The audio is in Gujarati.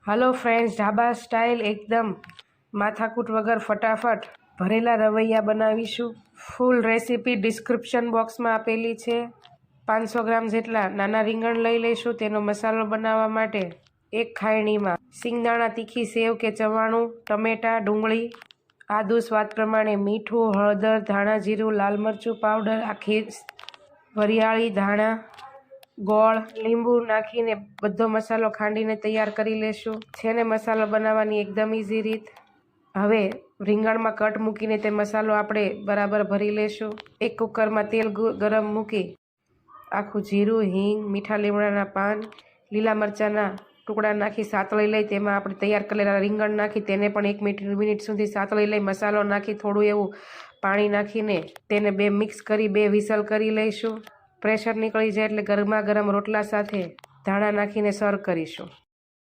હલો ફ્રેન્ડ્સ, ઢાબા સ્ટાઇલ એકદમ માથાકૂટ વગર ફટાફટ ભરેલા રવૈયા બનાવીશું। ફૂલ રેસીપી ડિસ્ક્રિપ્શન બોક્સમાં આપેલી છે। 500 ગ્રામ જેટલા નાના રીંગણ લઈ લઈશું। તેનો મસાલો બનાવવા માટે એક ખાયણીમાં સિંગદાણા, તીખી સેવ કે ચવાણું, ટમેટાં, ડુંગળી, આદુ સ્વાદ પ્રમાણે, મીઠું, હળદર, ધાણા જીરું, લાલ મરચું પાવડર, આખી વરિયાળી, ધાણા, ગોળ, લીંબુ નાખીને બધો મસાલો ખાંડીને તૈયાર કરી લેશું। છે ને મસાલો બનાવવાની એકદમ ઇઝી રીત। હવે રીંગણમાં કટ મૂકીને તે મસાલો આપણે બરાબર ભરી લેશું। એક કુકરમાં તેલ ગરમ મૂકી આખું જીરું, હિંગ, મીઠા લીમડાના પાન, લીલા મરચાંના ટુકડા નાખી સાતળી લઈ તેમાં આપણે તૈયાર કરેલા રીંગણ નાખી તેને પણ 1 મિનિટ સુધી સાતળી લઈ મસાલો નાખી થોડું એવું પાણી નાખીને તેને મિક્સ કરી 2 વિસલ કરી લઈશું। પ્રેશર નીકળી જાય એટલે ગરમા ગરમ રોટલા સાથે ધાણા નાખીને સર્વ કરીશું।